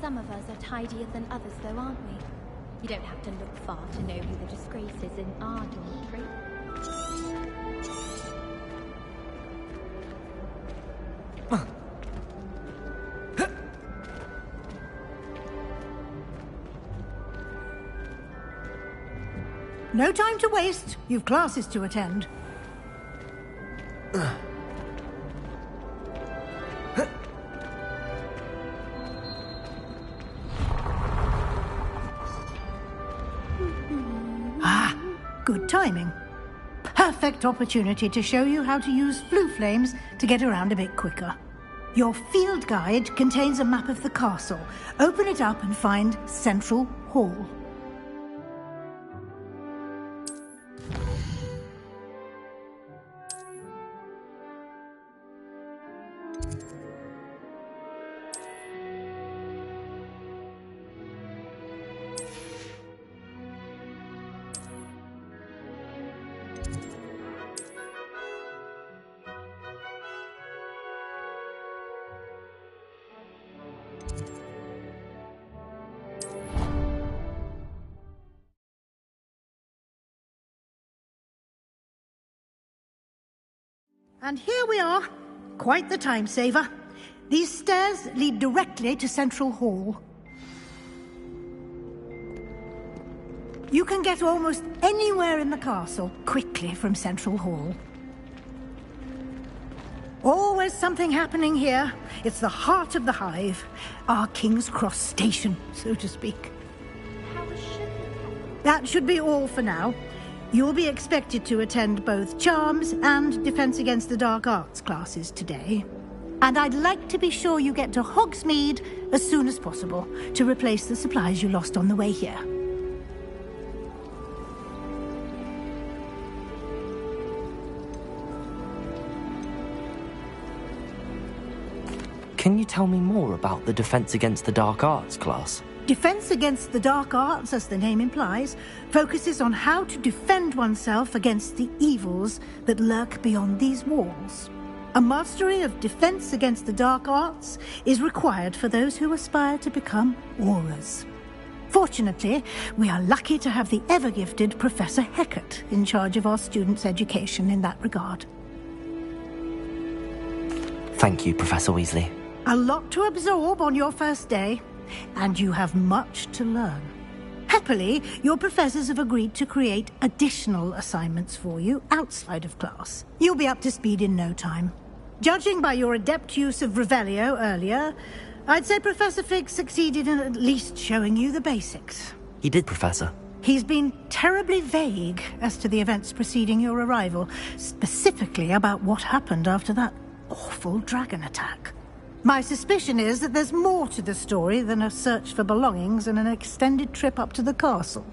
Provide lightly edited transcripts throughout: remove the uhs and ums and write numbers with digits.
Some of us are tidier than others, though, aren't we? You don't have to look far to know who the disgrace is in our dormitory. No time to waste. You've classes to attend. Good timing. Perfect opportunity to show you how to use flue flames to get around a bit quicker. Your field guide contains a map of the castle. Open it up and find Central Hall. And here we are. Quite the time saver. These stairs lead directly to Central Hall. You can get almost anywhere in the castle quickly from Central Hall. Always something happening here. It's the heart of the hive. Our King's Cross station, so to speak. That should be all for now. You'll be expected to attend both Charms and Defense Against the Dark Arts classes today. And I'd like to be sure you get to Hogsmeade as soon as possible to replace the supplies you lost on the way here. Can you tell me more about the Defense Against the Dark Arts class? Defense Against the Dark Arts, as the name implies, focuses on how to defend oneself against the evils that lurk beyond these walls. A mastery of Defense Against the Dark Arts is required for those who aspire to become Aurors. Fortunately, we are lucky to have the ever-gifted Professor Hecat in charge of our students' education in that regard. Thank you, Professor Weasley. A lot to absorb on your first day. And you have much to learn. Happily, your professors have agreed to create additional assignments for you outside of class. You'll be up to speed in no time. Judging by your adept use of Revelio earlier, I'd say Professor Fig succeeded in at least showing you the basics. He did, Professor. He's been terribly vague as to the events preceding your arrival, specifically about what happened after that awful dragon attack. My suspicion is that there's more to the story than a search for belongings and an extended trip up to the castle.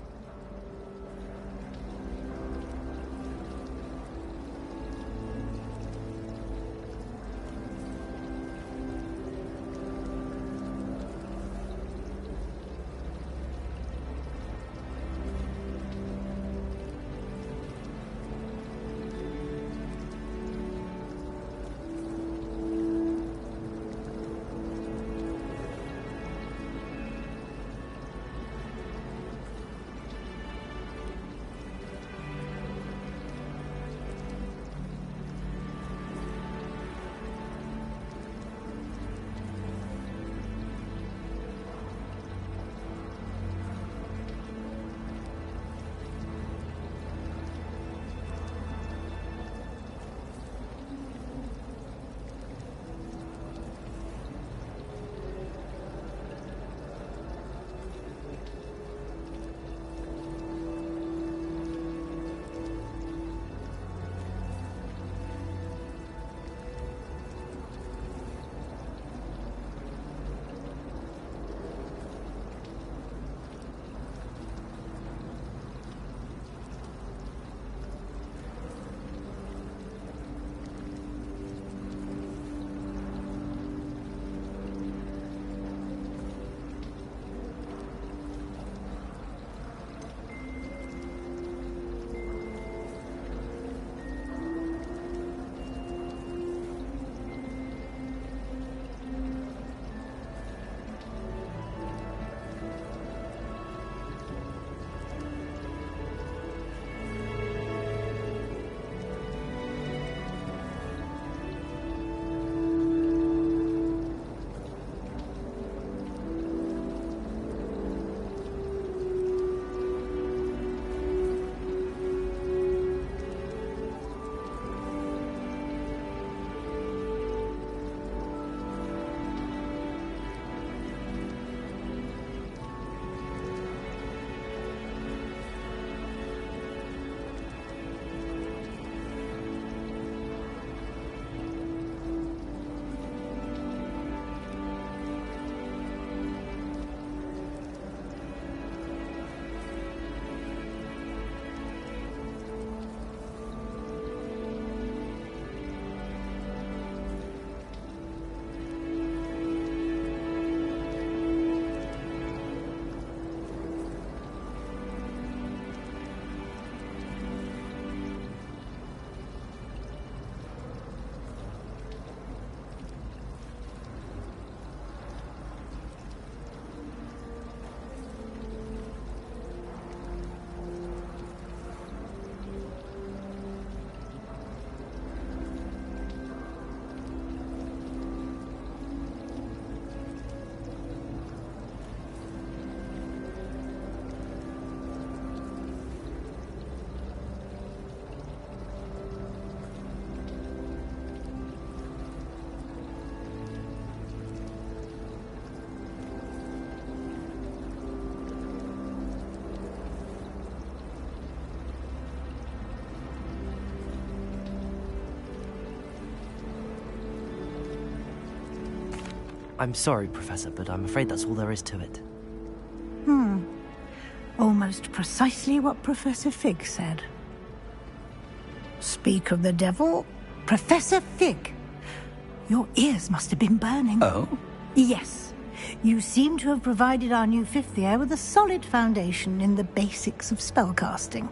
I'm sorry, Professor, but I'm afraid that's all there is to it. Almost precisely what Professor Fig said. Speak of the devil, Professor Fig. Your ears must have been burning. Oh? Yes. You seem to have provided our new fifth year with a solid foundation in the basics of spellcasting.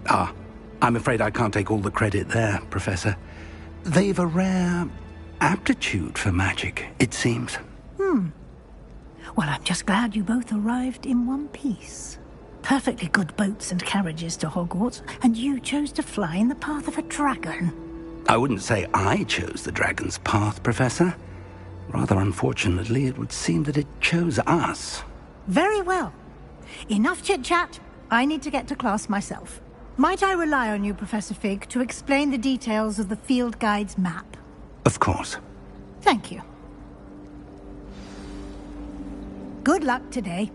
Ah, I'm afraid I can't take all the credit there, Professor. They've a rare aptitude for magic, it seems. Well, I'm just glad you both arrived in one piece. Perfectly good boats and carriages to Hogwarts, and you chose to fly in the path of a dragon. I wouldn't say I chose the dragon's path, Professor. Rather unfortunately, it would seem that it chose us. Very well. Enough chit-chat. I need to get to class myself. Might I rely on you, Professor Fig, to explain the details of the field guide's map? Of course. Thank you. Good luck today.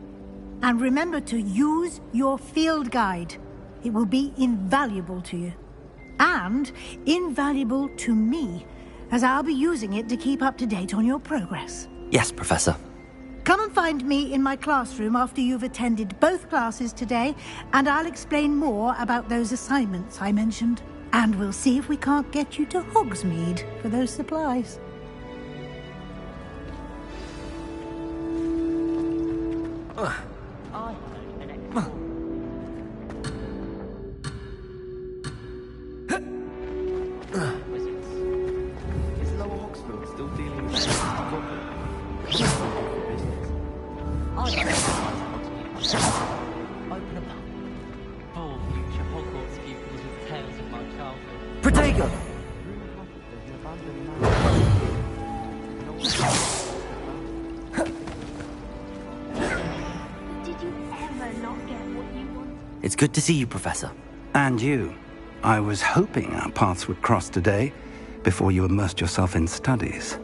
And remember to use your field guide. It will be invaluable to you. And invaluable to me, as I'll be using it to keep up to date on your progress. Yes, Professor. Come and find me in my classroom after you've attended both classes today, and I'll explain more about those assignments I mentioned. And we'll see if we can't get you to Hogsmeade for those supplies. Is Lower Hogsfield still dealing with Open a pub. Full future Hogwarts pupils with tales of my childhood. Protego! Did you ever not get what you wanted? It's good to see you, Professor. And you. I was hoping our paths would cross today, before you immersed yourself in studies.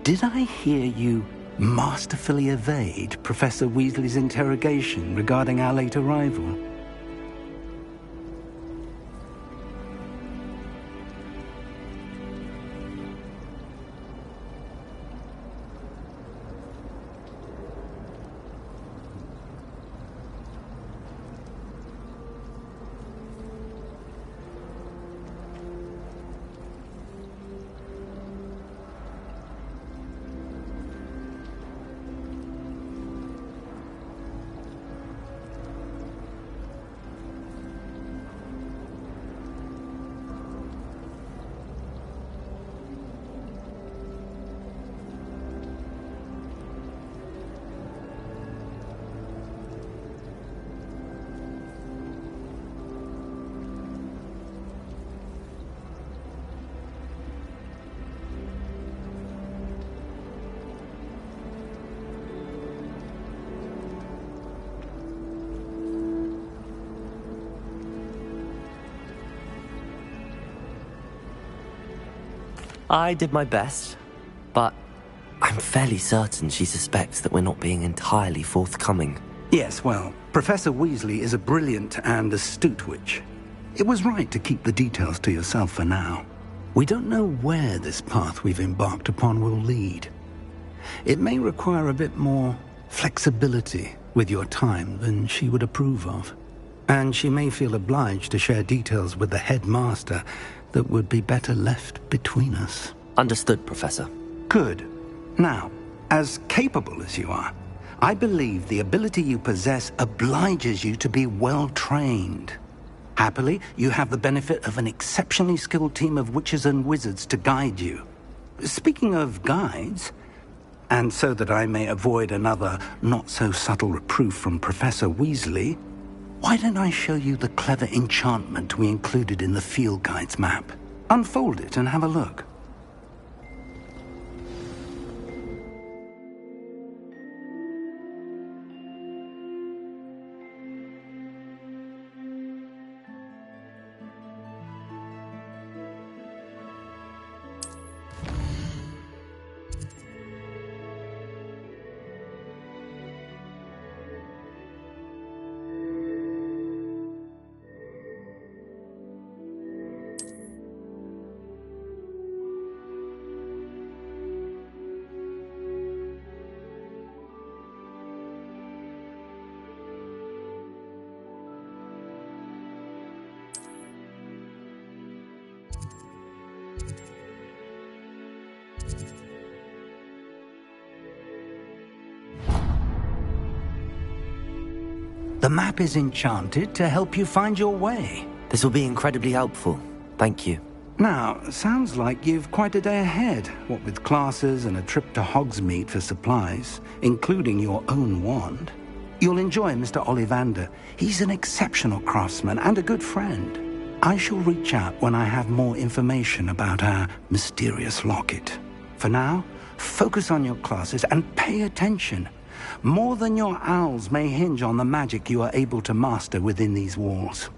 Did I hear you masterfully evade Professor Weasley's interrogation regarding our late arrival? I did my best, but I'm fairly certain she suspects that we're not being entirely forthcoming. Yes, well, Professor Weasley is a brilliant and astute witch. It was right to keep the details to yourself for now. We don't know where this path we've embarked upon will lead. It may require a bit more flexibility with your time than she would approve of. And she may feel obliged to share details with the headmaster that would be better left between us. Understood, Professor. Good. Now, as capable as you are, I believe the ability you possess obliges you to be well trained. Happily, you have the benefit of an exceptionally skilled team of witches and wizards to guide you. Speaking of guides, and so that I may avoid another not-so-subtle reproof from Professor Weasley, why don't I show you the clever enchantment we included in the field guide's map? Unfold it and have a look. The map is enchanted to help you find your way. This will be incredibly helpful. Thank you. Now, sounds like you've quite a day ahead, what with classes and a trip to Hogsmeade for supplies, including your own wand. You'll enjoy Mr. Ollivander. He's an exceptional craftsman and a good friend. I shall reach out when I have more information about our mysterious locket. For now, focus on your classes and pay attention. More than your owls may hinge on the magic you are able to master within these walls.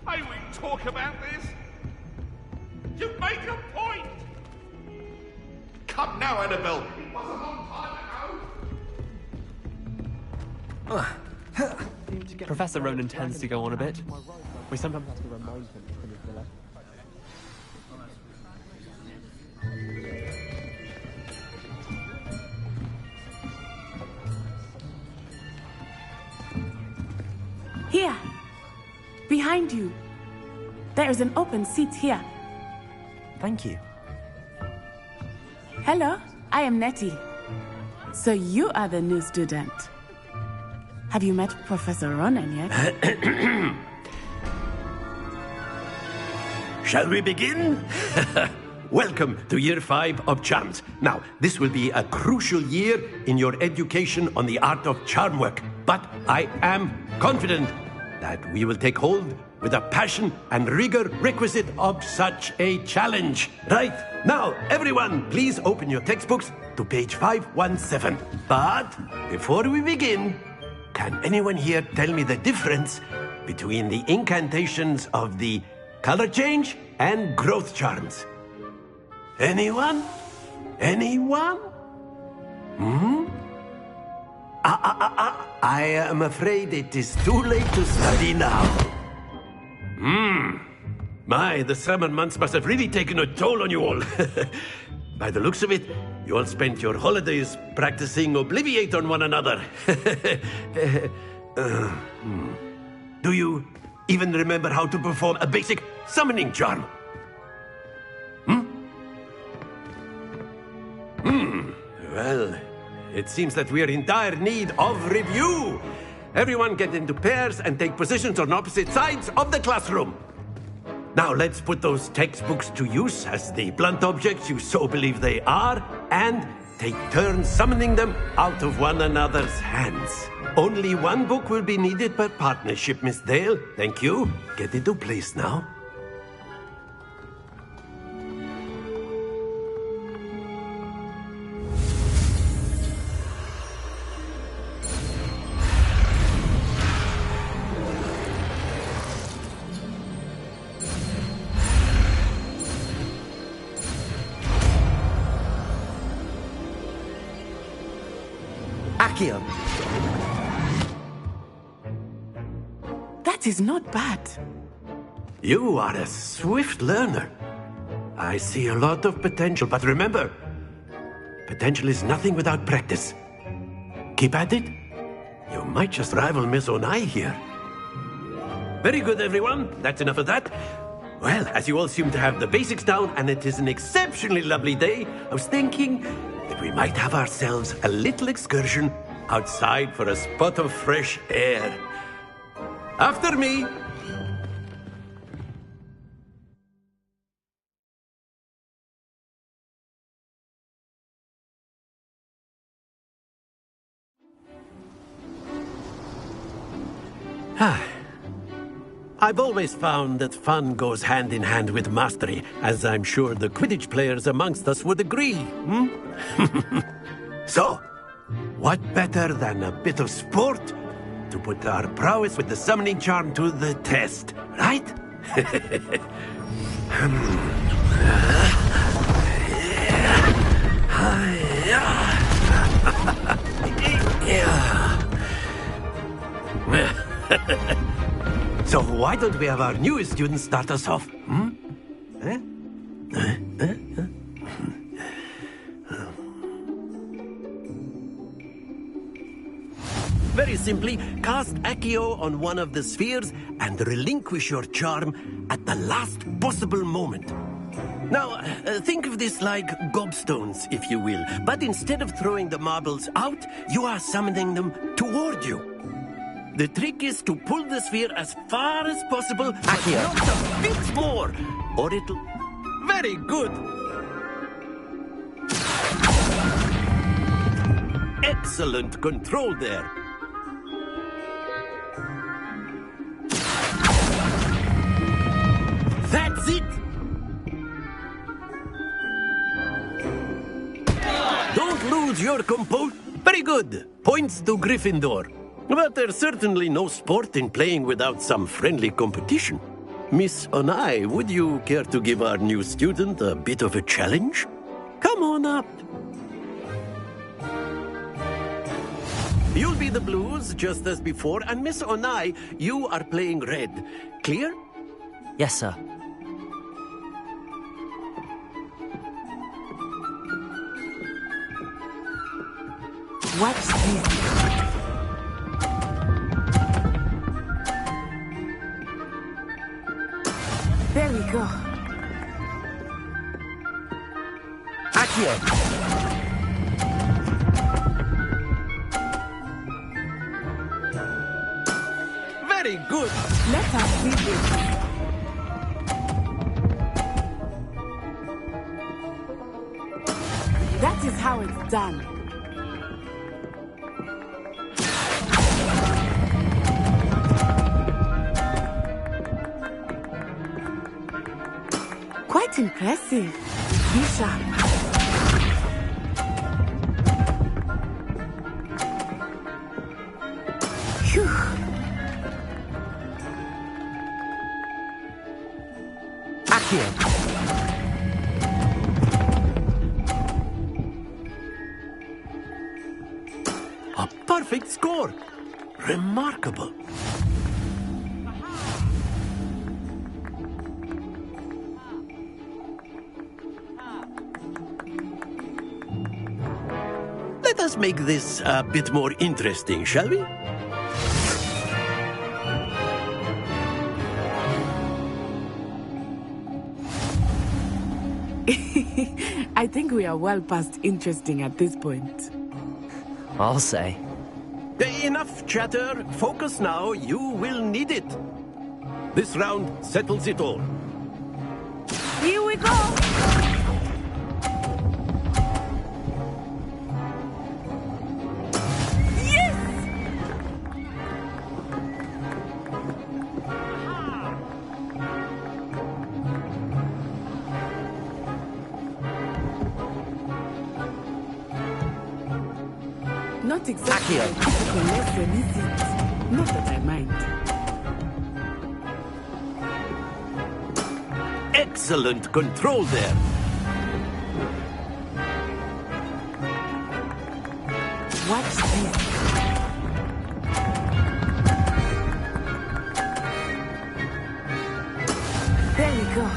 May we talk about this? You make a point! Come now, Annabelle. It was a long time ago. Professor Ronan tends to go on a bit. We sometimes have to remind him from his villa. Here! Behind you! There is an open seat here. Thank you. Hello, I am Nettie. So you are the new student. Have you met Professor Ronan yet? Shall we begin? Welcome to Year 5 of Charms. Now, this will be a crucial year in your education on the art of charm work. But I am confident that we will take hold with the passion and rigor requisite of such a challenge. Right, now, everyone, please open your textbooks to page 517. But before we begin, can anyone here tell me the difference between the incantations of the color change and growth charms? Anyone? Anyone? I am afraid it is too late to study now. My, the summer months must have really taken a toll on you all. By the looks of it, you all spent your holidays practicing Obliviate on one another. Do you even remember how to perform a basic summoning charm? Well, it seems that we are in dire need of review. Everyone get into pairs and take positions on opposite sides of the classroom. Now let's put those textbooks to use as the blunt objects you so believe they are, and take turns summoning them out of one another's hands. Only one book will be needed per partnership, Miss Dale. Thank you. Get into place now. Accio. That is not bad. You are a swift learner. I see a lot of potential, but remember, potential is nothing without practice. Keep at it. You might just rival Miss Onai here. Very good, everyone. That's enough of that. Well, as you all seem to have the basics down, and it is an exceptionally lovely day, I was thinking that we might have ourselves a little excursion outside for a spot of fresh air. After me! I've always found that fun goes hand in hand with mastery, as I'm sure the Quidditch players amongst us would agree, hmm? So, what better than a bit of sport to put our prowess with the summoning charm to the test, right? So why don't we have our newest student start us off? Hmm? Very simply, cast Accio on one of the spheres and relinquish your charm at the last possible moment. Now, think of this like gobstones, if you will. But instead of throwing the marbles out, you are summoning them toward you. The trick is to pull the sphere as far as possible, but not a bit more, or it'll... Very good! Excellent control there. That's it! Don't lose your composure. Very good. Points to Gryffindor. But there's certainly no sport in playing without some friendly competition. Miss Onai, would you care to give our new student a bit of a challenge? Come on up. You'll be the blues, just as before, and Miss Onai, you are playing red. Clear? Yes, sir. Watch this. There we go. Accio! Very good. Let us see this. That is how it's done. Quite impressive. Be sharp. Phew. Accio! A perfect score. Remarkable. Let us make this a bit more interesting, shall we? I think we are well past interesting at this point. I'll say. Enough chatter. Focus now. You will need it. This round settles it all. Here we go! Not exactly a typical lesson, is it? Not that I mind. Excellent control there. Watch this. There we go.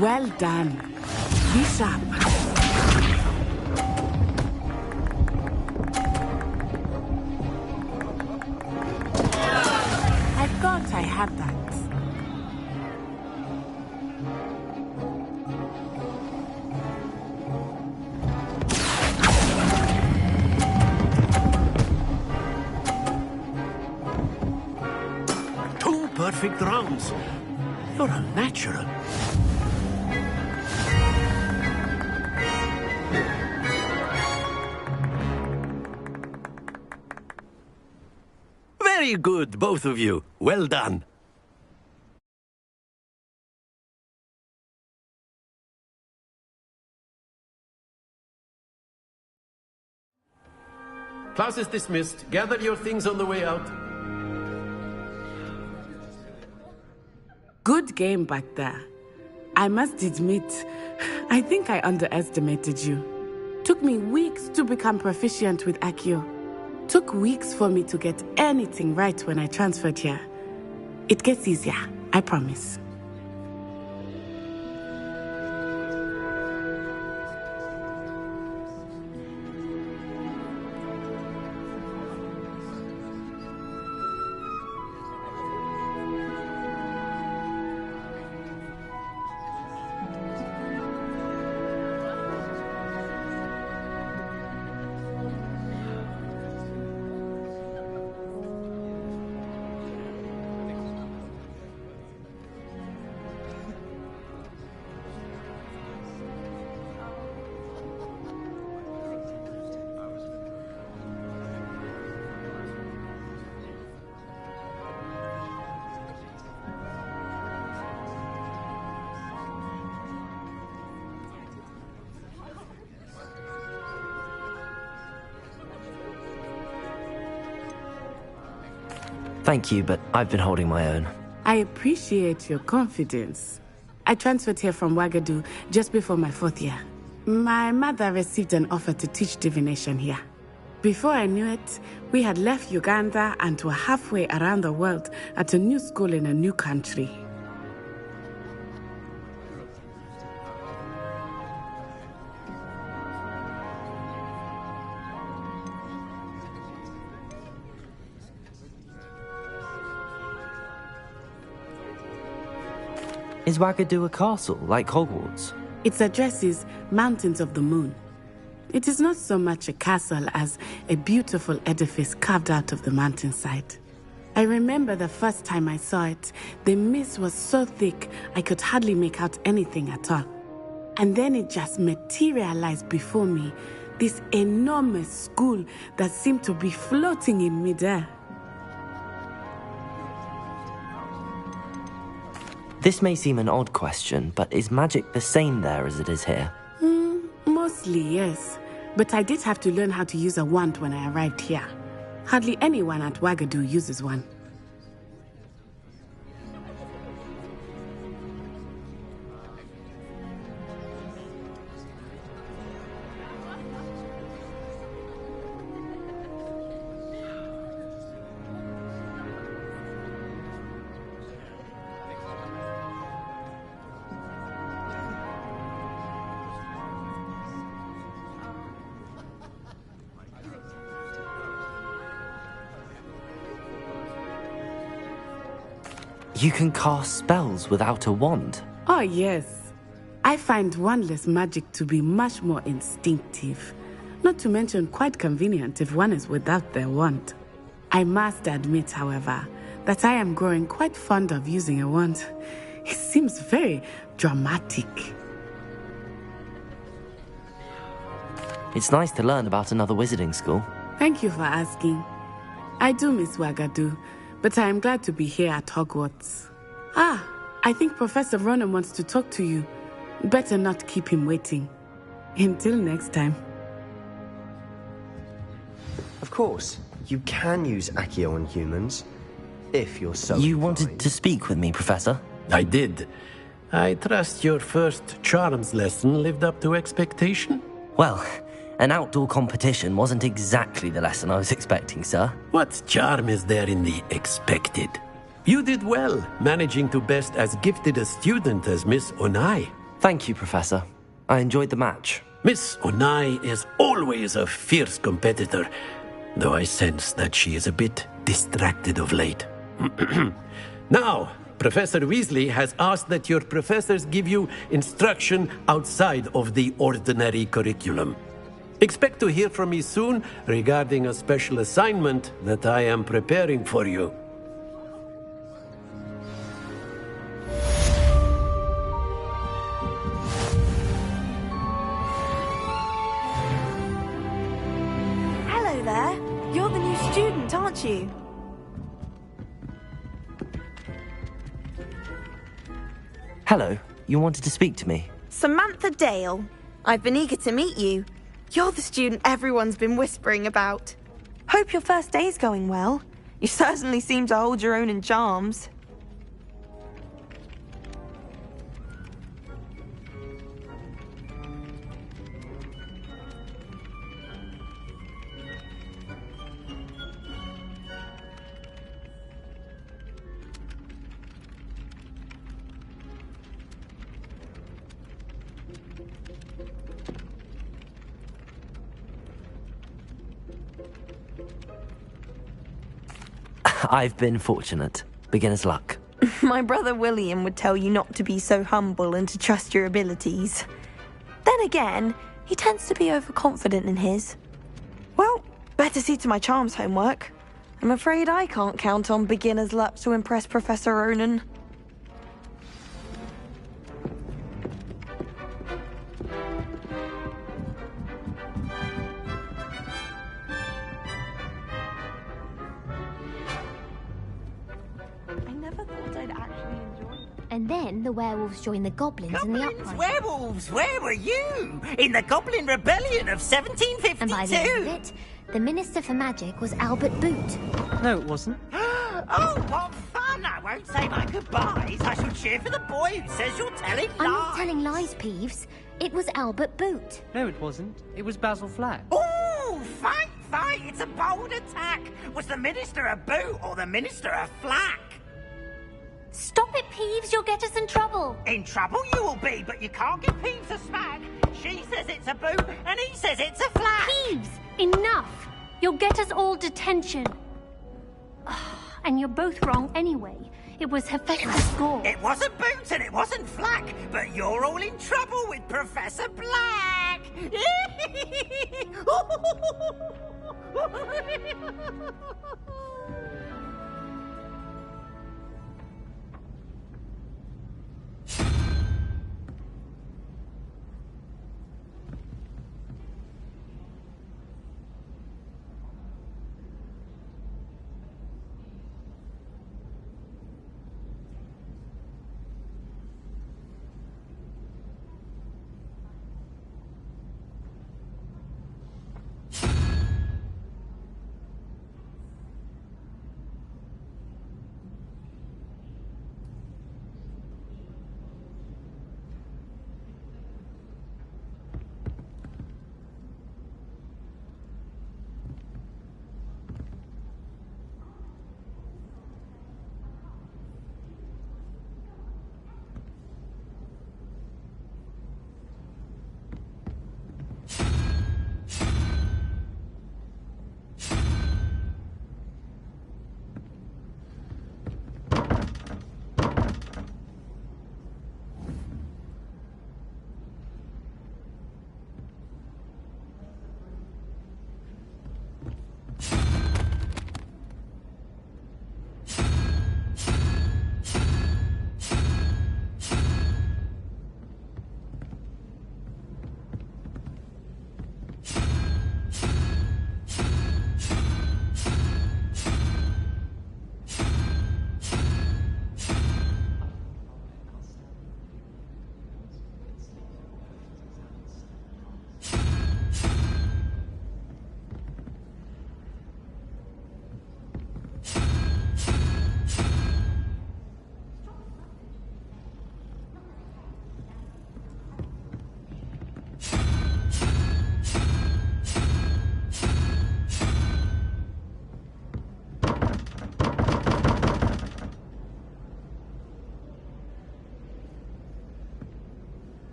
Well done. Be sharp. I thought I had that. perfect rounds. You're a natural. Very good, both of you. Well done. Class is dismissed. Gather your things on the way out. Good game back there. I must admit, I think I underestimated you. Took me weeks to become proficient with Accio. Took weeks for me to get anything right when I transferred here. It gets easier, I promise. Thank you, but I've been holding my own. I appreciate your confidence. I transferred here from Ouagadougou just before my 4th year. My mother received an offer to teach divination here. Before I knew it, we had left Uganda and were halfway around the world at a new school in a new country. Is Ouagadougou a castle, like Hogwarts? Its address is Mountains of the Moon. It is not so much a castle as a beautiful edifice carved out of the mountainside. I remember the first time I saw it, the mist was so thick I could hardly make out anything at all. And then it just materialized before me, this enormous school that seemed to be floating in midair. This may seem an odd question, but is magic the same there as it is here? Mostly, yes. But I did have to learn how to use a wand when I arrived here. Hardly anyone at Ouagadougou uses one. You can cast spells without a wand? Oh, yes. I find wandless magic to be much more instinctive. Not to mention quite convenient if one is without their wand. I must admit, however, that I am growing quite fond of using a wand. It seems very dramatic. It's nice to learn about another wizarding school. Thank you for asking. I do miss Ouagadougou, but I am glad to be here at Hogwarts. I think Professor Ronan wants to talk to you. Better not keep him waiting. Until next time. Of course, you can use Accio on humans, if you're so You inclined. wanted to speak with me, Professor? I did. I trust your first charms lesson lived up to expectation? Well, an outdoor competition wasn't exactly the lesson I was expecting, sir. What charm is there in the expected? You did well, managing to best as gifted a student as Miss Onai. Thank you, Professor. I enjoyed the match. Miss Onai is always a fierce competitor, though I sense that she is a bit distracted of late. Now, Professor Weasley has asked that your professors give you instruction outside of the ordinary curriculum. Expect to hear from me soon regarding a special assignment that I am preparing for you. aren't you? Hello, you wanted to speak to me? Samantha Dale. I've been eager to meet you. You're the student everyone's been whispering about. Hope your first day's going well. You certainly seem to hold your own in charms. I've been fortunate. Beginner's luck. My brother William would tell you not to be so humble and to trust your abilities. Then again, he tends to be overconfident in his. Well, better see to my charms homework. I'm afraid I can't count on beginner's luck to impress Professor Ronan. And then the werewolves joined the goblins in the uprising. Werewolves, where were you? In the Goblin Rebellion of 1752? And by the end of it, the Minister for Magic was Albert Boot. No, it wasn't. Oh, what fun! I won't say my goodbyes. I shall cheer for the boy who says you're telling lies. I'm not telling lies, Peeves. It was Albert Boot. No, it wasn't. It was Basil Flack. Oh, fight! It's a bold attack. Was the Minister a boot or the Minister a flack? Stop it, Peeves. You'll get us in trouble. In trouble you will be, but you can't give Peeves a smack. She says it's a boot, and he says it's a flack. Peeves, enough. You'll get us all detention. And you're both wrong anyway. It was Hephaestus Gore. It wasn't boot and it wasn't flack, but you're all in trouble with Professor Black.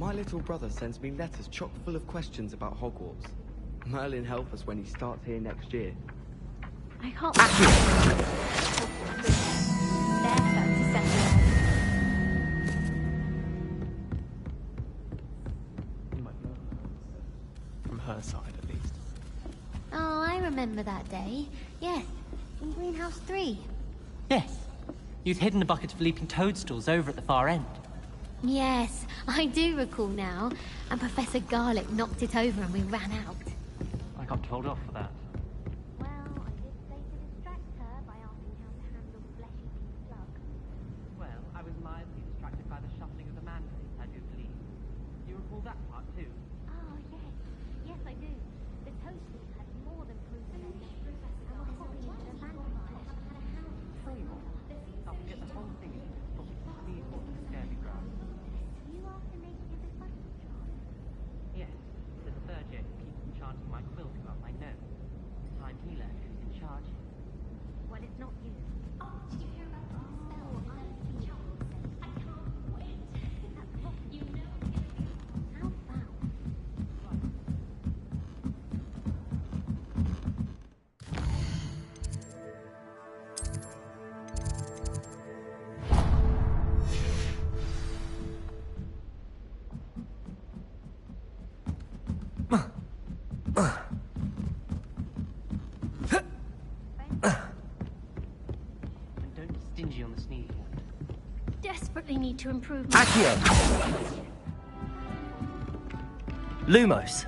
My little brother sends me letters chock full of questions about Hogwarts. Merlin help us when he starts here next year. I can't... You might know her. From her side, at least. Oh, I remember that day. Yes, in Greenhouse 3. Yes. You'd hidden a bucket of leaping toadstools over at the far end. Yes, I do recall now. And Professor Garlick knocked it over and we ran out. I got told off for that. Well, I did say to distract her by asking how to handle fleshy pink slugs. Well, I was mildly distracted by the shuffling of the mandates, I do believe. You recall that part too? Oh, yes. Yes, I do. The toadstools had more than proven their name. And were hopping into the vampires. Tell you what, I'll forget the whole thing and talk to me or the scary ground. You after making a disciple, Charles? Yes, the third year who keeps enchanting my quilt about my nose. Time he learned who's in charge. Well, it's not you. Oh, did you hear about the spell I see, Charles? I can't wait. That's what you know. How foul. And don't be stingy on the sneezing. Desperately need to improve. Accio! Lumos.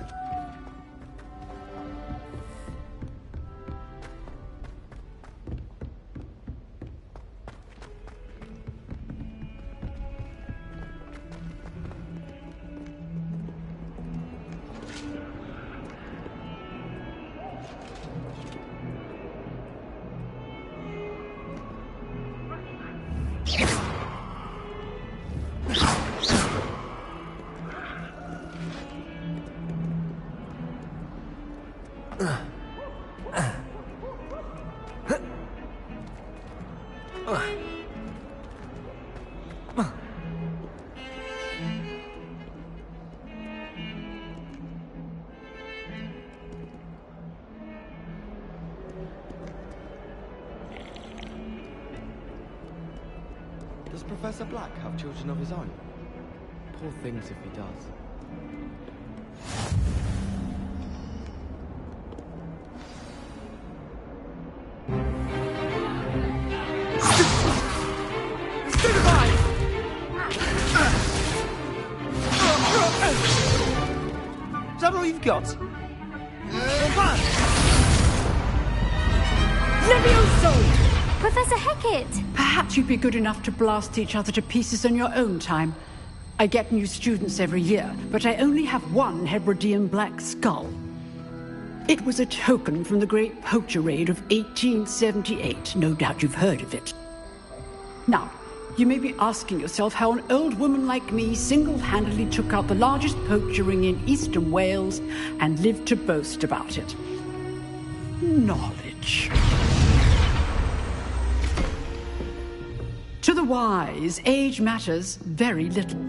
Does Professor Black have children of his own? Poor things if he does. Is that all you've got? Levioso! Professor Hecat! Perhaps you'd be good enough to blast each other to pieces on your own time. I get new students every year, but I only have one Hebridean black skull. It was a token from the Great Poacher Raid of 1878. No doubt you've heard of it. Now, you may be asking yourself how an old woman like me single-handedly took out the largest poacher ring in eastern Wales and lived to boast about it. Knowledge. To the wise, age matters very little.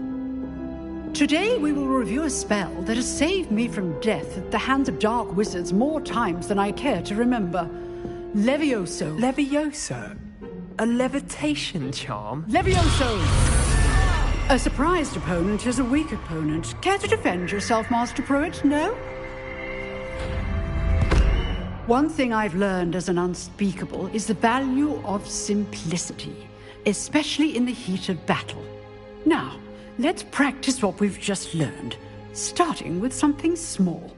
Today we will review a spell that has saved me from death at the hands of dark wizards more times than I care to remember. Levioso. Levioso? A levitation charm? Levioso! A surprised opponent is a weak opponent. Care to defend yourself, Master Pruitt? No? One thing I've learned as an unspeakable is the value of simplicity, especially in the heat of battle. Now, let's practice what we've just learned, starting with something small.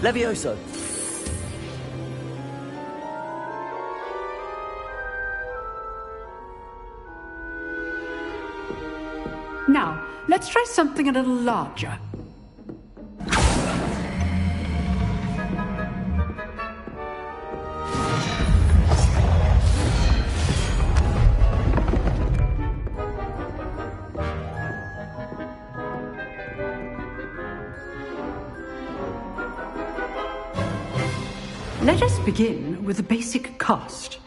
Levioso. Now, let's try something a little larger. Let us begin with the basic cast.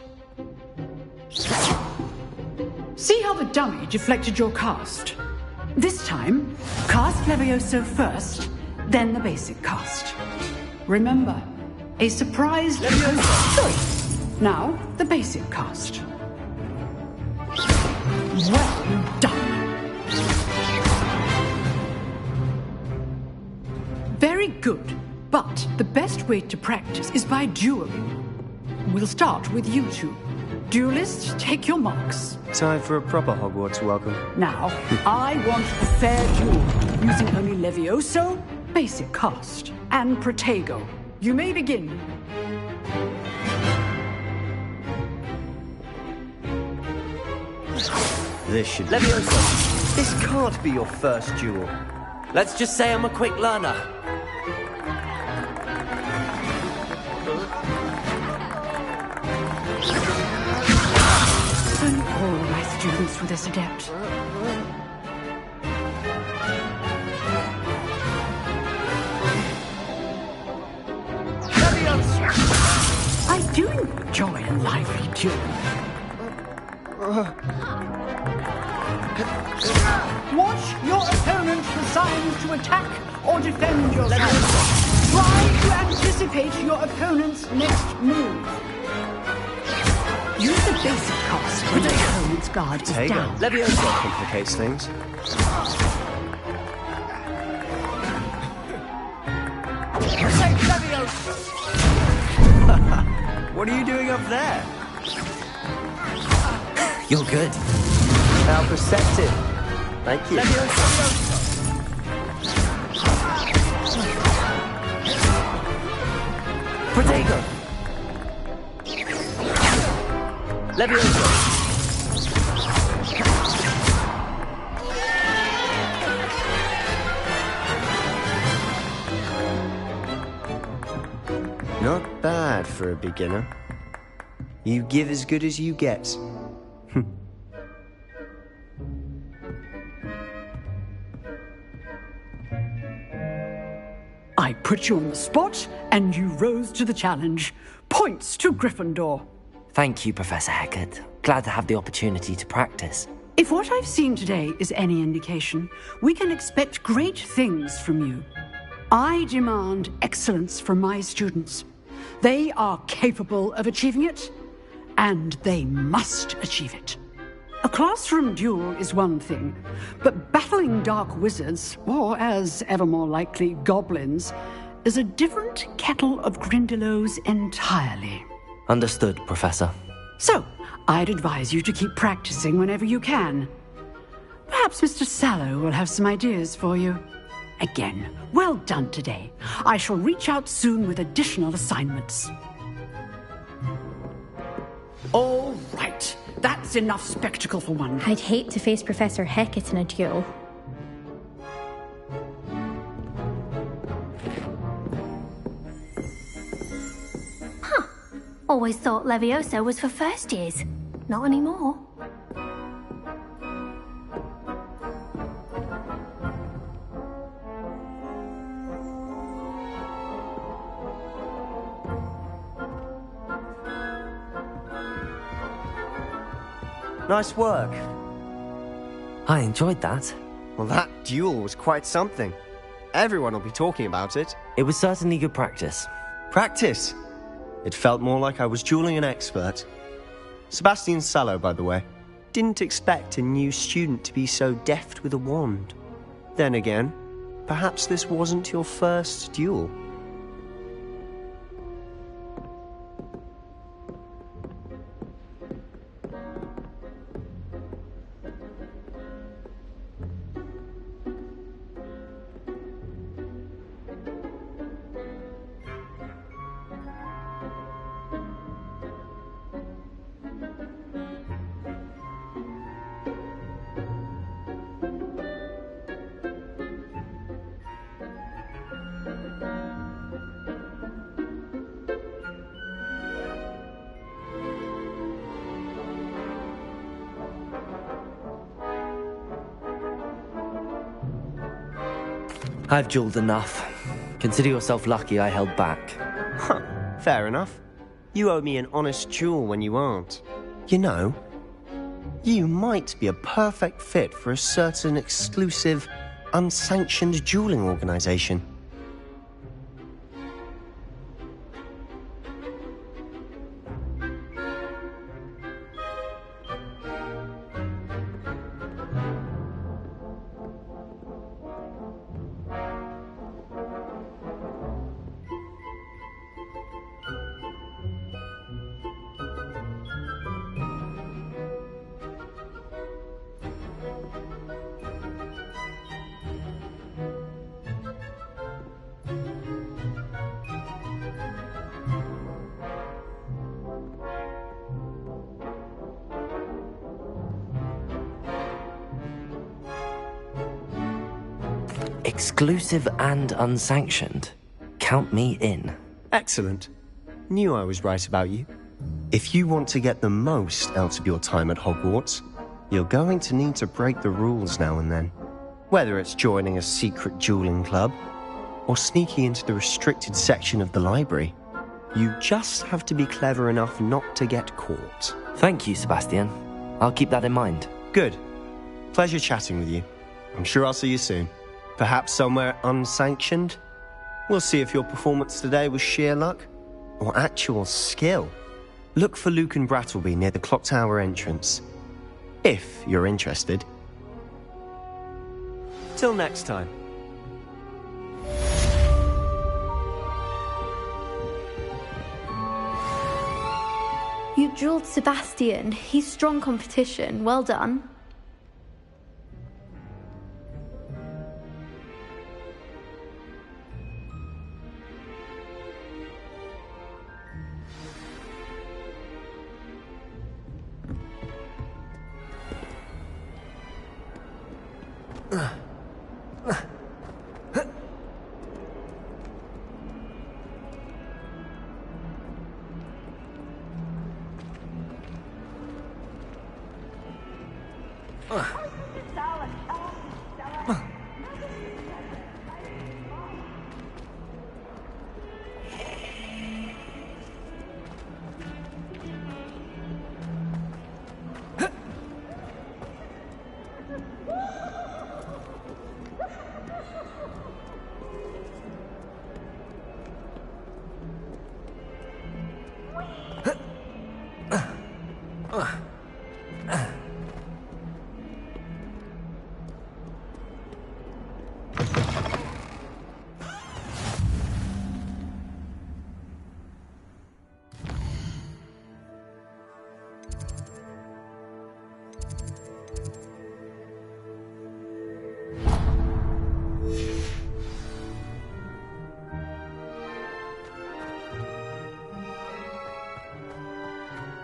See how the dummy deflected your cast? This time, cast Levioso first, then the basic cast. Remember, a surprise Levioso choice. Now, the basic cast. Well done. Very good, but the best way to practice is by dueling. We'll start with you two. Duelists, take your marks. Time for a proper Hogwarts welcome. Now, I want a fair duel, using only Levioso, basic cast, and Protego. You may begin. This should be... Levioso, this can't be your first duel. Let's just say I'm a quick learner. And all my students were this adept. I do enjoy a lively duel. Watch your opponent decide to attack or defend yourself. Try to anticipate your opponent's next move. Use the basic cast when the opponent's guard is down. Levioso complicates things. What are you doing up there? You're good. How perceptive. Thank you. Protego! Levioso! Not bad for a beginner. You give as good as you get. I put you on the spot, and you rose to the challenge. Points to Gryffindor. Thank you, Professor Hecat. Glad to have the opportunity to practice. If what I've seen today is any indication, we can expect great things from you. I demand excellence from my students. They are capable of achieving it, and they must achieve it. A classroom duel is one thing, but battling dark wizards, or as ever more likely, goblins, is a different kettle of Grindylows entirely. Understood, Professor. So, I'd advise you to keep practicing whenever you can. Perhaps Mr. Sallow will have some ideas for you. Again, well done today. I shall reach out soon with additional assignments. All right. That's enough spectacle for one. I'd hate to face Professor Hecat in a duel. Huh. Always thought Levioso was for first years. Not anymore. Nice work. I enjoyed that. Well, that duel was quite something. Everyone will be talking about it. It was certainly good practice. Practice? It felt more like I was dueling an expert. Sebastian Sallow, by the way. Didn't expect a new student to be so deft with a wand. Then again, perhaps this wasn't your first duel. I've dueled enough. Consider yourself lucky I held back. Huh. Fair enough. You owe me an honest duel when you aren't. You know, you might be a perfect fit for a certain exclusive, unsanctioned dueling organization. Exclusive and unsanctioned. Count me in. Excellent. Knew I was right about you. If you want to get the most out of your time at Hogwarts, you're going to need to break the rules now and then. Whether it's joining a secret dueling club, or sneaking into the restricted section of the library, you just have to be clever enough not to get caught. Thank you, Sebastian. I'll keep that in mind. Good. Pleasure chatting with you. I'm sure I'll see you soon. Perhaps somewhere unsanctioned? We'll see if your performance today was sheer luck or actual skill. Look for Luke and Brattleby near the clock tower entrance, if you're interested. Till next time. You dueled Sebastian. He's strong competition. Well done.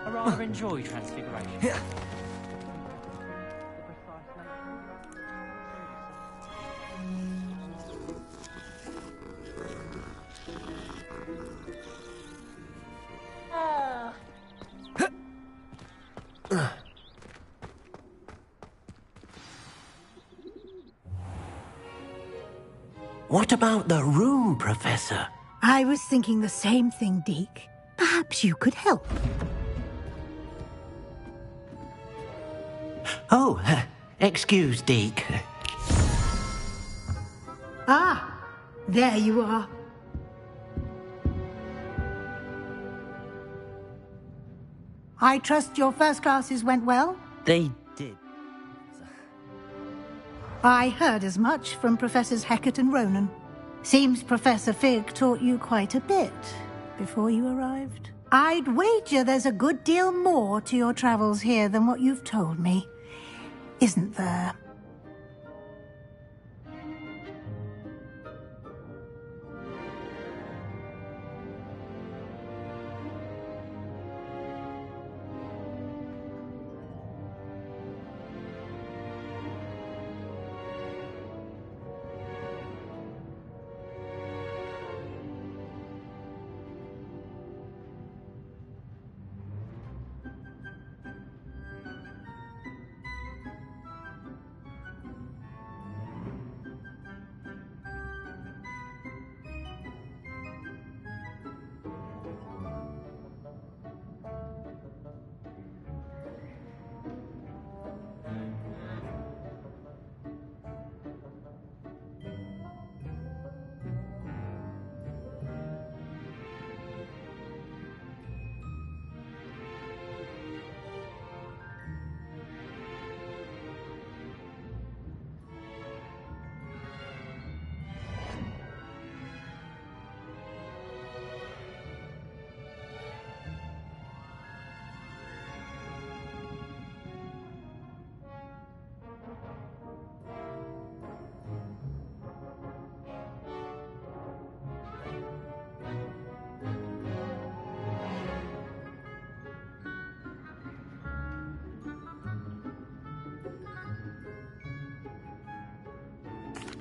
I rather enjoy Transfiguration. What about the room, Professor? I was thinking the same thing, Deke. Perhaps you could help. Oh, excuse, Deke. Ah, there you are. I trust your first classes went well? They did. I heard as much from Professors Hecat and Ronan. Seems Professor Fig taught you quite a bit before you arrived. I'd wager there's a good deal more to your travels here than what you've told me. Isn't there?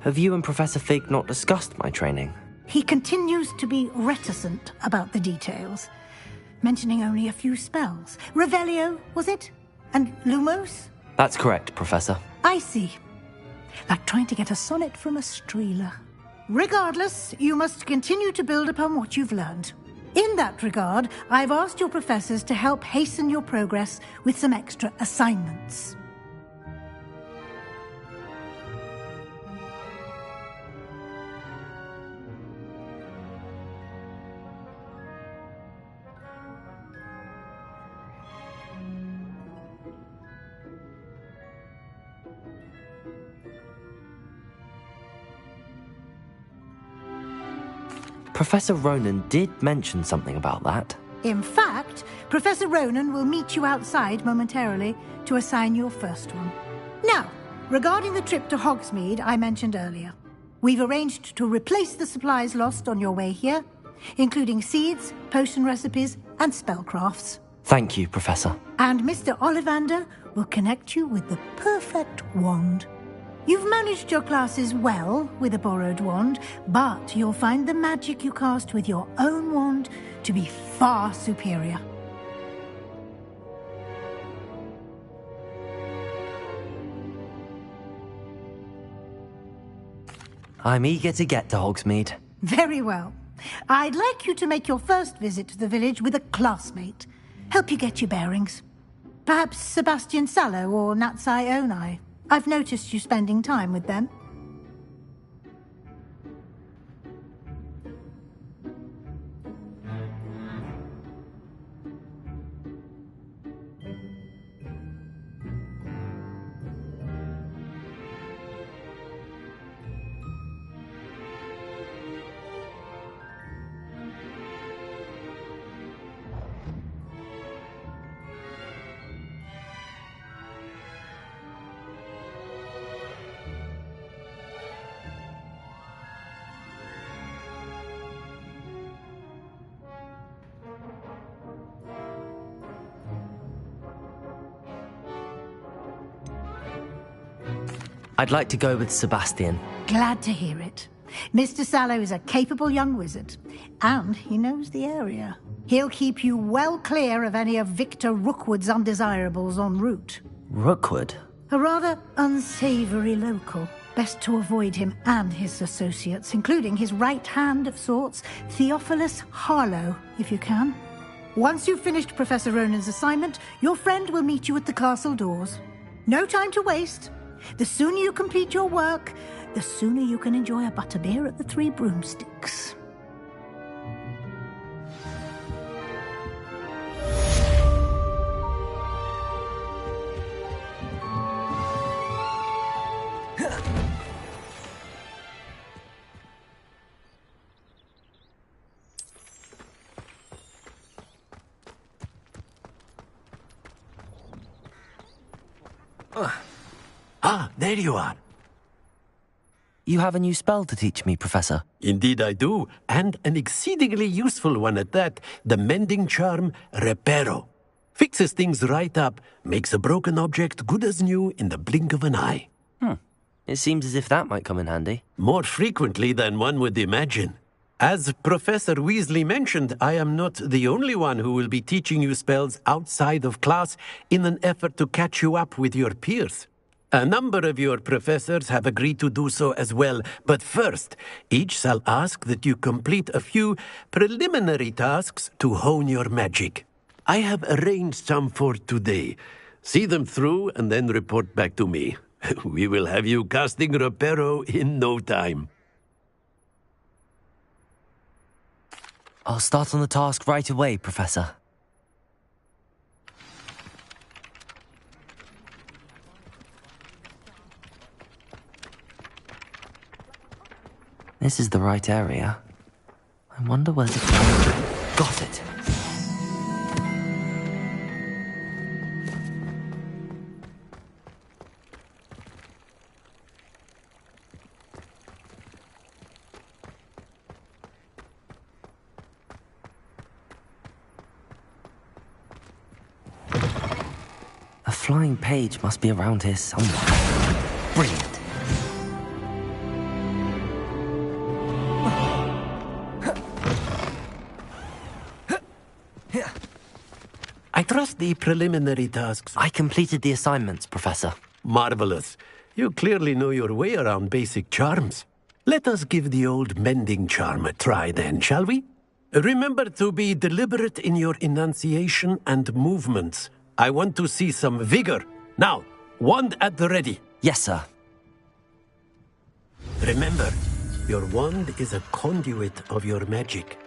Have you and Professor Fig not discussed my training? He continues to be reticent about the details, mentioning only a few spells. Revelio, was it? And Lumos? That's correct, Professor. I see. Like trying to get a sonnet from a streeler. Regardless, you must continue to build upon what you've learned. In that regard, I've asked your professors to help hasten your progress with some extra assignments. Professor Ronan did mention something about that. In fact, Professor Ronan will meet you outside momentarily to assign your first one. Now, regarding the trip to Hogsmeade I mentioned earlier, we've arranged to replace the supplies lost on your way here, including seeds, potion recipes, and spellcrafts. Thank you, Professor. And Mr. Ollivander will connect you with the perfect wand. You've managed your classes well with a borrowed wand, but you'll find the magic you cast with your own wand to be far superior. I'm eager to get to Hogsmeade. Very well. I'd like you to make your first visit to the village with a classmate. Help you get your bearings. Perhaps Sebastian Sallow or Natsai Onai. I've noticed you spending time with them. I'd like to go with Sebastian. Glad to hear it. Mr. Sallow is a capable young wizard, and he knows the area. He'll keep you well clear of any of Victor Rookwood's undesirables en route. Rookwood? A rather unsavory local. Best to avoid him and his associates, including his right hand of sorts, Theophilus Harlow, if you can. Once you've finished Professor Ronan's assignment, your friend will meet you at the castle doors. No time to waste. The sooner you complete your work, the sooner you can enjoy a butterbeer at the Three Broomsticks. There you are. You have a new spell to teach me, Professor. Indeed I do, and an exceedingly useful one at that. The mending charm, Reparo. Fixes things right up, makes a broken object good as new in the blink of an eye. It seems as if that might come in handy. More frequently than one would imagine. As Professor Weasley mentioned, I am not the only one who will be teaching you spells outside of class in an effort to catch you up with your peers. A number of your professors have agreed to do so as well, but first, each shall ask that you complete a few preliminary tasks to hone your magic. I have arranged some for today. See them through and then report back to me. We will have you casting Reparo in no time. I'll start on the task right away, Professor. This is the right area. I wonder where to... Got it! A flying page must be around here somewhere. Brilliant. the preliminary tasks? I completed the assignments, Professor. Marvelous. You clearly know your way around basic charms. Let us give the old mending charm a try then, shall we? Remember to be deliberate in your enunciation and movements. I want to see some vigor. Now, wand at the ready. Yes, sir. Remember, your wand is a conduit of your magic.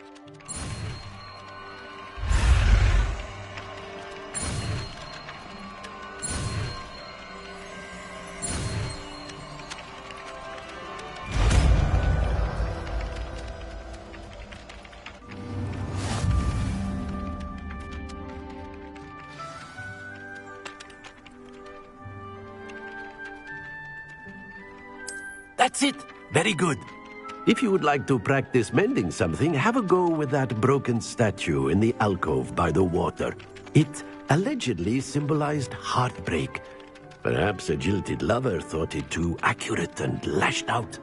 That's it. Very good. If you would like to practice mending something, have a go with that broken statue in the alcove by the water. It allegedly symbolized heartbreak. Perhaps a jilted lover thought it too accurate and lashed out.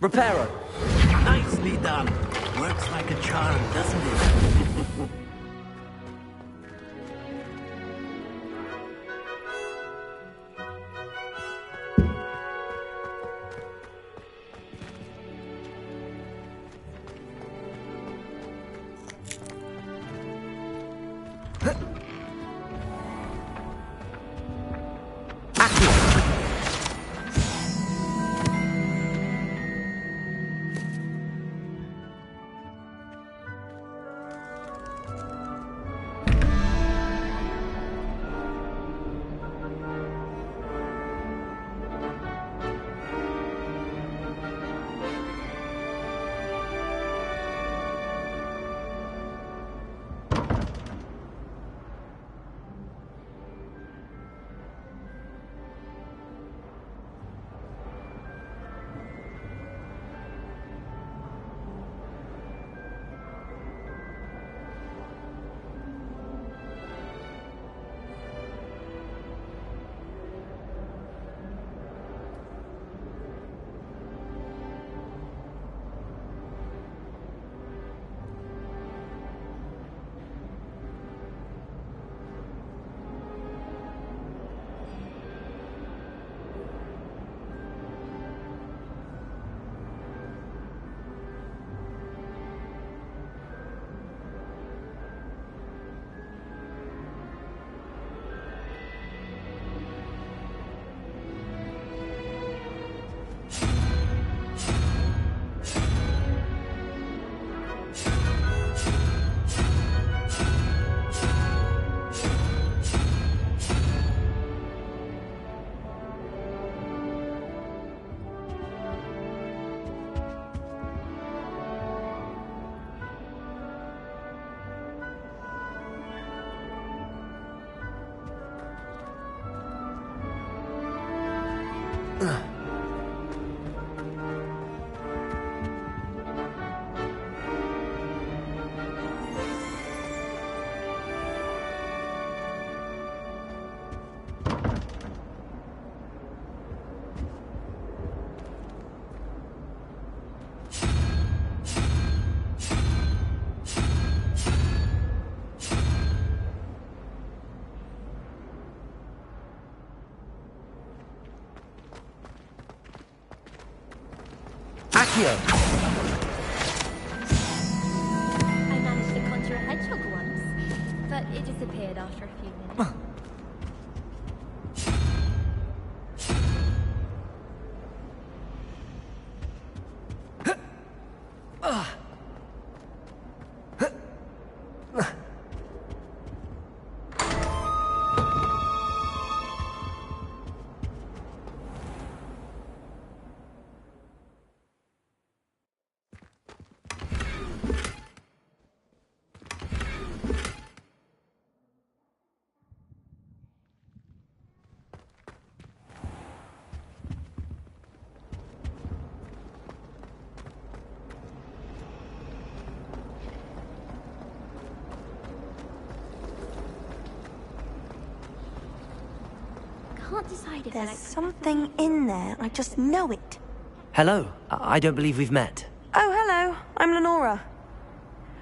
Reparo. Nicely done. Works like a charm, doesn't it? Accio! I managed to conjure a hedgehog once, but it disappeared after a few minutes. can't decide if There's something in there. I just know it. Hello. I don't believe we've met. Oh, hello. I'm Lenora.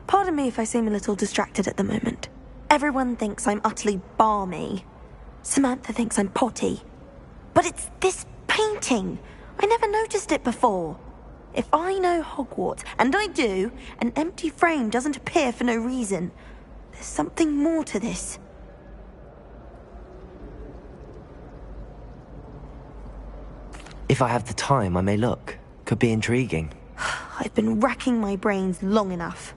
Pardon me if I seem a little distracted at the moment. Everyone thinks I'm utterly balmy. Samantha thinks I'm potty. But it's this painting. I never noticed it before. If I know Hogwarts, and I do, an empty frame doesn't appear for no reason. There's something more to this. If I have the time, I may look. Could be intriguing. I've been racking my brains long enough.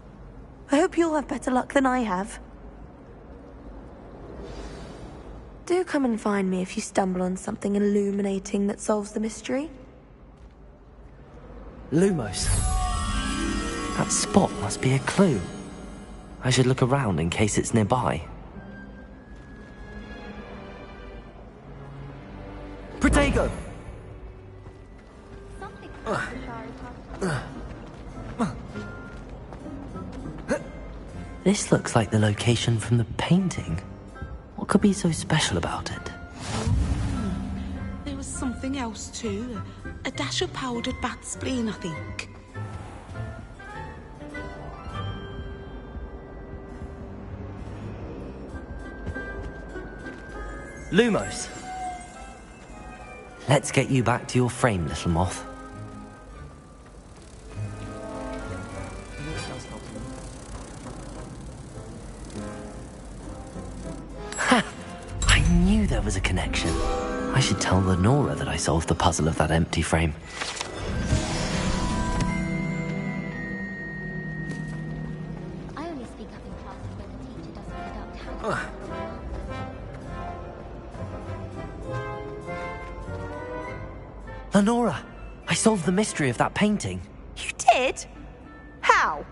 I hope you'll have better luck than I have. Do come and find me if you stumble on something illuminating that solves the mystery. Lumos. That spot must be a clue. I should look around in case it's nearby. Protego! This looks like the location from the painting. What could be so special about it? There was something else too. A dash of powdered bat spleen, I think. Lumos! Let's get you back to your frame, little moth. Ha! I knew there was a connection. I should tell Lenora that I solved the puzzle of that empty frame. I only speak up in classes when the teacher doesn't conduct house. Lenora! I solved the mystery of that painting. You did? How?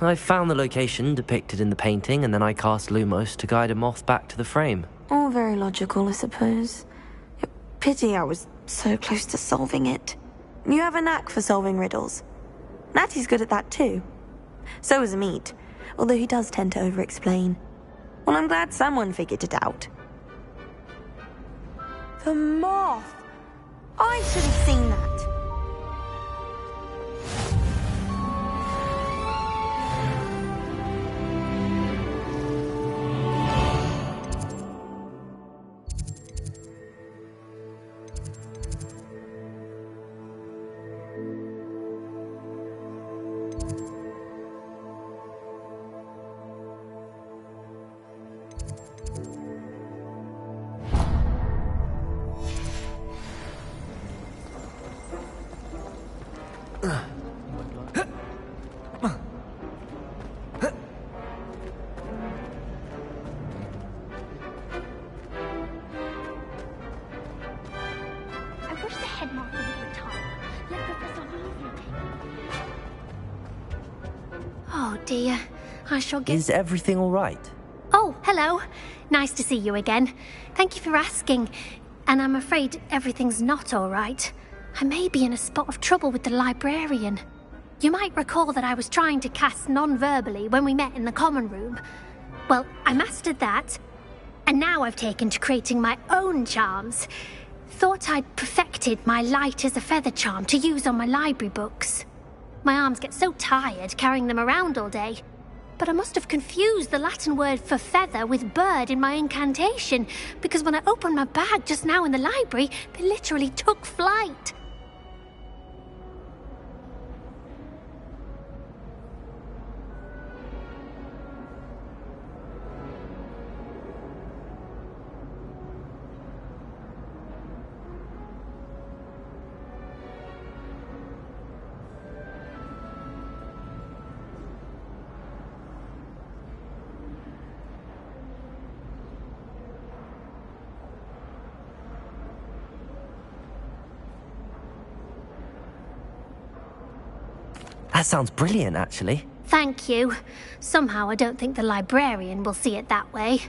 I found the location depicted in the painting, and then I cast Lumos to guide a moth back to the frame. All very logical, I suppose. Pity I was so close to solving it. You have a knack for solving riddles. Natty's good at that too. So is Amit, although he does tend to over-explain. Well, I'm glad someone figured it out. The moth! I should have seen that. I wish the headmaster would retire. Let Professor Weasley take it. Oh dear, I shall get... Is everything all right? Oh, hello. Nice to see you again. Thank you for asking. And I'm afraid everything's not all right. I may be in a spot of trouble with the librarian. You might recall that I was trying to cast non-verbally when we met in the common room. Well, I mastered that. And now I've taken to creating my own charms. Thought I'd perfected my light as a feather charm to use on my library books. My arms get so tired carrying them around all day. But I must have confused the Latin word for feather with bird in my incantation, because when I opened my bag just now in the library, they literally took flight. That sounds brilliant, actually. Thank you. Somehow I don't think the librarian will see it that way.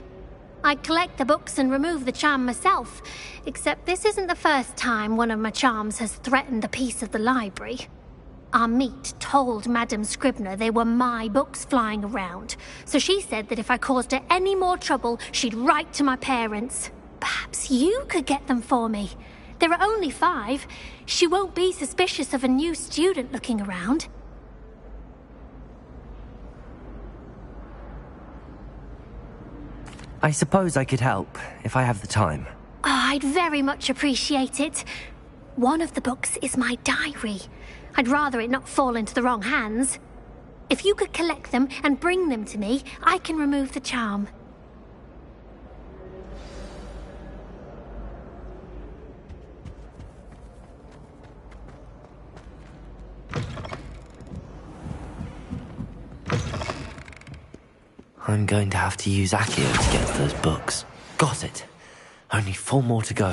I collect the books and remove the charm myself, except this isn't the first time one of my charms has threatened the peace of the library. Our meet told Madame Scribner they were my books flying around, so she said that if I caused her any more trouble, she'd write to my parents. Perhaps you could get them for me. There are only 5. She won't be suspicious of a new student looking around. I suppose I could help, if I have the time. Oh, I'd very much appreciate it. One of the books is my diary. I'd rather it not fall into the wrong hands. If you could collect them and bring them to me, I can remove the charm. I'm going to have to use Accio to get to those books. Got it. Only 4 more to go.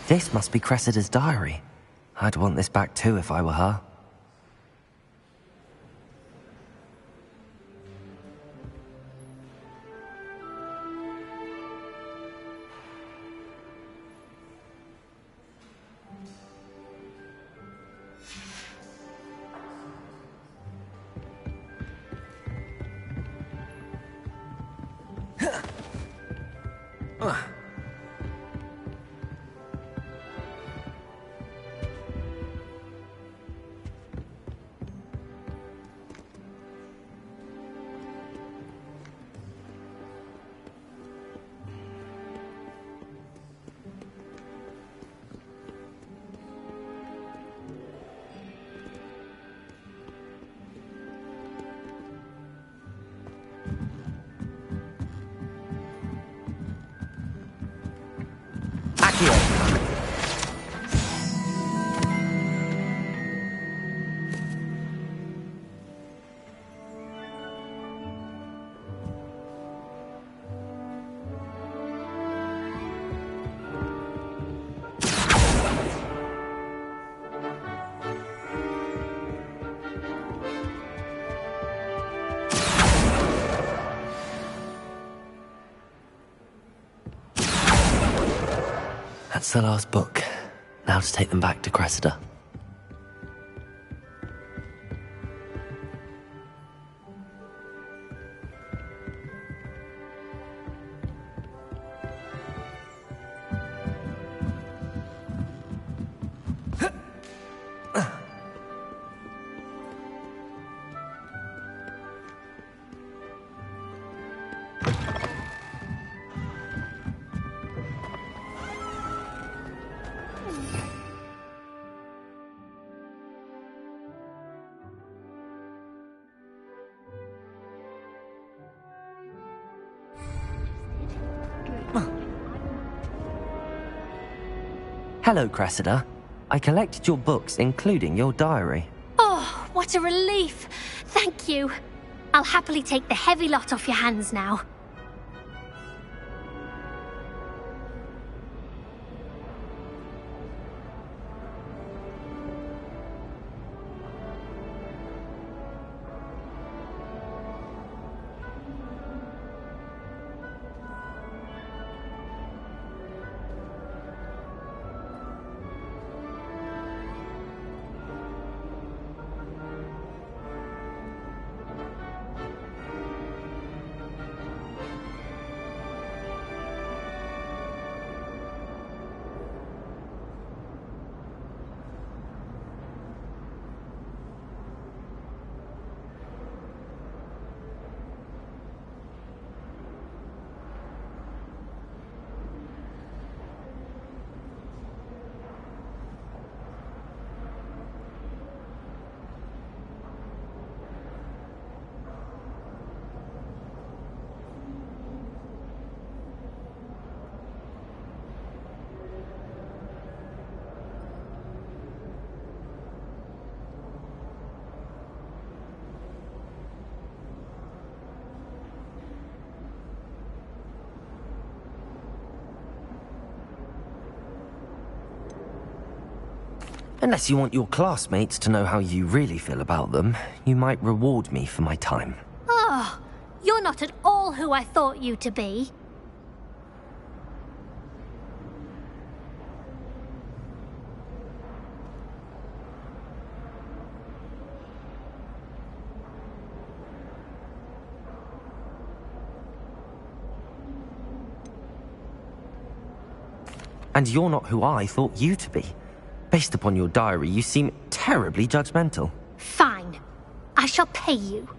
This must be Cressida's diary. I'd want this back too if I were her. That's the last book. Now to take them back to Cressida. Hello, Cressida. I collected your books, including your diary. Oh, what a relief! Thank you. I'll happily take the heavy lot off your hands now. Unless you want your classmates to know how you really feel about them, you might reward me for my time. Oh, you're not at all who I thought you to be. And you're not who I thought you to be. Based upon your diary, you seem terribly judgmental. Fine. I shall pay you.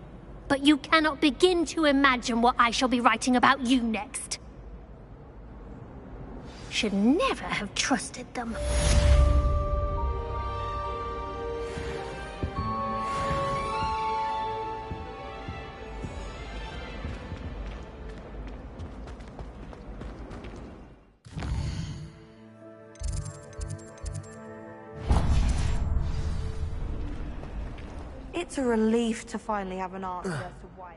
But you cannot begin to imagine what I shall be writing about you next. Should never have trusted them. It's a relief to finally have an answer as to why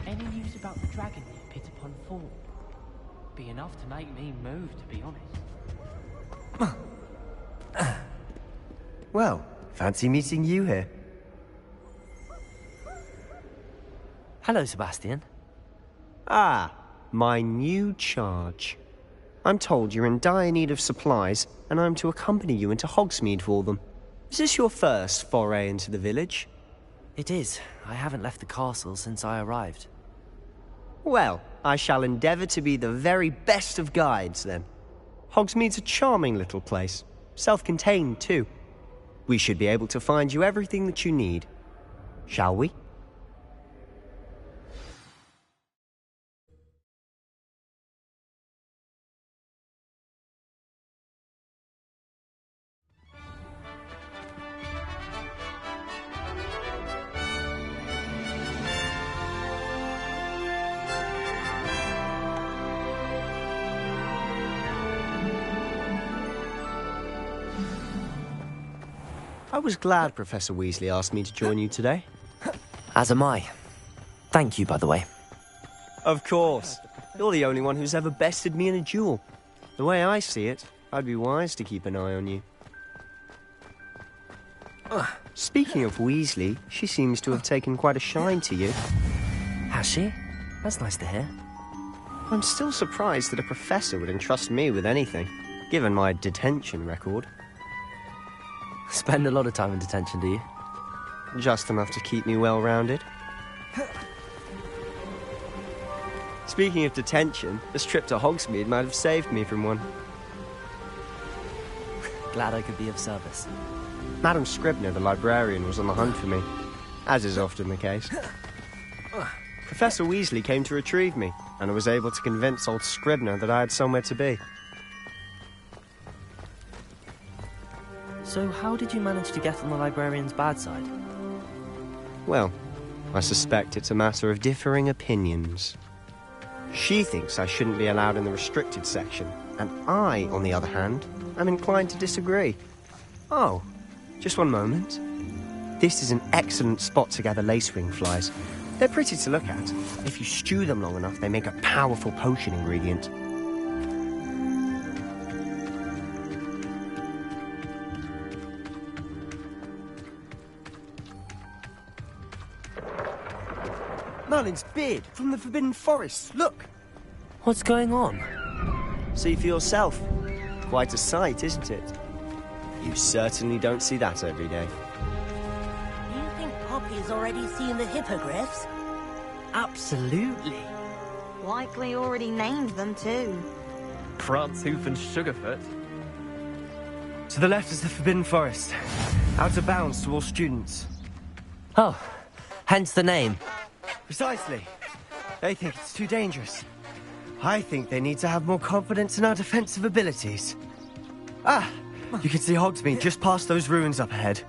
Any news about the dragon near Pit upon Fall? Be enough to make me move, to be honest. Well, fancy meeting you here. Hello, Sebastian. Ah, my new charge. I'm told you're in dire need of supplies, and I'm to accompany you into Hogsmeade for them. Is this your first foray into the village? It is. I haven't left the castle since I arrived. Well, I shall endeavour to be the very best of guides, then. Hogsmeade's a charming little place. Self-contained, too. We should be able to find you everything that you need. Shall we? I was glad Professor Weasley asked me to join you today. As am I. Thank you, by the way. Of course. You're the only one who's ever bested me in a duel. The way I see it, I'd be wise to keep an eye on you. Speaking of Weasley, she seems to have taken quite a shine to you. Has she? That's nice to hear. I'm still surprised that a professor would entrust me with anything, given my detention record. Spend a lot of time in detention, do you? Just enough to keep me well-rounded. Speaking of detention, this trip to Hogsmeade might have saved me from one. Glad I could be of service. Madam Scribner, the librarian, was on the hunt for me, as is often the case. Professor Weasley came to retrieve me, and I was able to convince old Scribner that I had somewhere to be. So how did you manage to get on the librarian's bad side? Well, I suspect it's a matter of differing opinions. She thinks I shouldn't be allowed in the restricted section, and I, on the other hand, am inclined to disagree. Oh, just one moment. This is an excellent spot to gather lacewing flies. They're pretty to look at. If you stew them long enough, they make a powerful potion ingredient. Merlin's beard from the Forbidden Forest. Look! What's going on? See for yourself. Quite a sight, isn't it? You certainly don't see that every day. Do you think Poppy's already seen the hippogriffs? Absolutely. Likely already named them too. Prance, Hoof and Sugarfoot. To the left is the Forbidden Forest. Out of bounds to all students. Oh, hence the name. Precisely. They think it's too dangerous. I think they need to have more confidence in our defensive abilities. Ah, you can see Hogsmeade just past those ruins up ahead.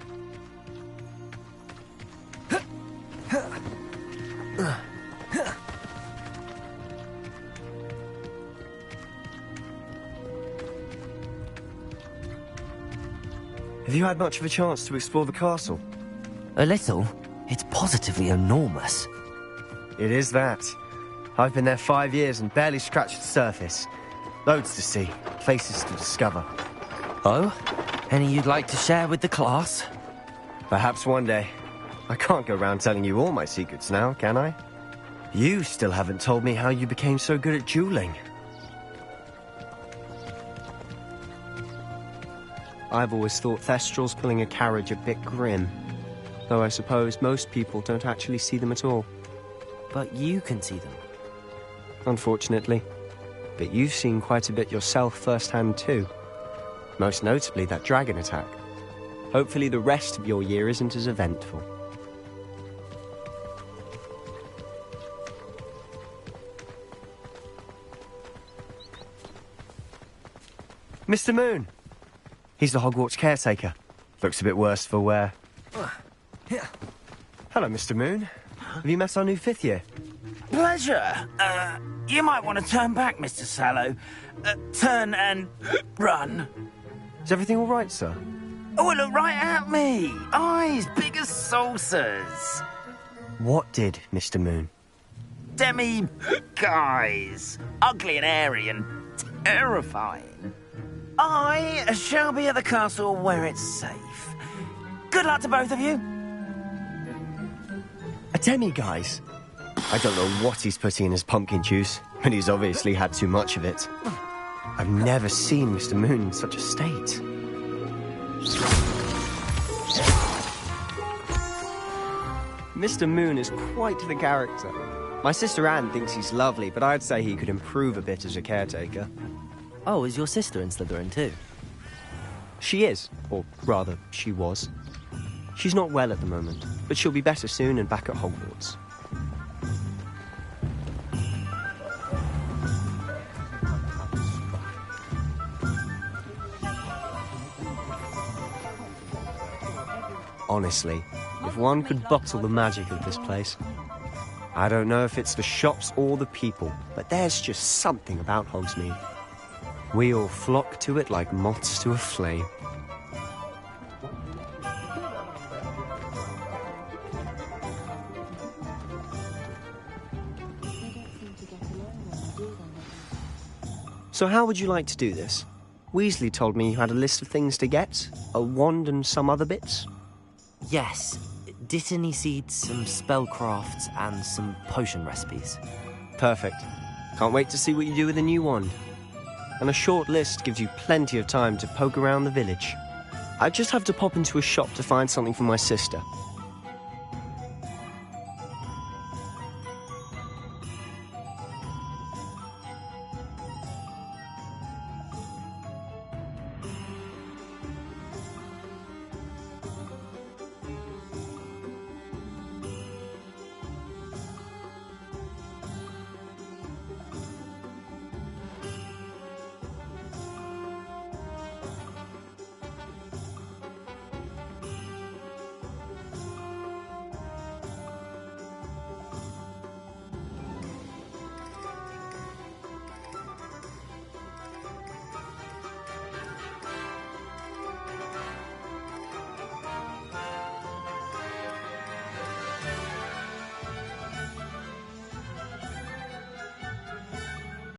Have you had much of a chance to explore the castle? A little. It's positively enormous. It is that. I've been there 5 years and barely scratched the surface. Loads to see, places to discover. Oh? Any you'd like to share with the class? Perhaps one day. I can't go around telling you all my secrets now, can I? You still haven't told me how you became so good at dueling. I've always thought Thestrals pulling a carriage a bit grim. Though I suppose most people don't actually see them at all. But you can see them. Unfortunately. But you've seen quite a bit yourself firsthand too. Most notably that dragon attack. Hopefully the rest of your year isn't as eventful. Mr. Moon! He's the Hogwarts caretaker. Looks a bit worse for wear. Hello, Mr. Moon. Have you met our new 5th year? Pleasure. You might want to turn back, Mr. Sallow. Turn and run. Is everything all right, sir? Oh, look right at me. Eyes big as saucers. What did, Mr. Moon? Guys. Ugly and airy and terrifying. I shall be at the castle where it's safe. Good luck to both of you. A demi-guise? I don't know what he's putting in his pumpkin juice, but he's obviously had too much of it. I've never seen Mr. Moon in such a state. Mr. Moon is quite the character. My sister Anne thinks he's lovely, but I'd say he could improve a bit as a caretaker. Oh, is your sister in Slytherin too? She is, or rather, she was. She's not well at the moment, but she'll be better soon and back at Hogwarts. Honestly, if one could bottle the magic of this place. I don't know if it's the shops or the people, but there's just something about Hogsmeade. We all flock to it like moths to a flame. So how would you like to do this? Weasley told me you had a list of things to get, a wand and some other bits. Yes. Dittany seeds, some spellcrafts, and some potion recipes. Perfect. Can't wait to see what you do with the new wand. And a short list gives you plenty of time to poke around the village. I just have to pop into a shop to find something for my sister.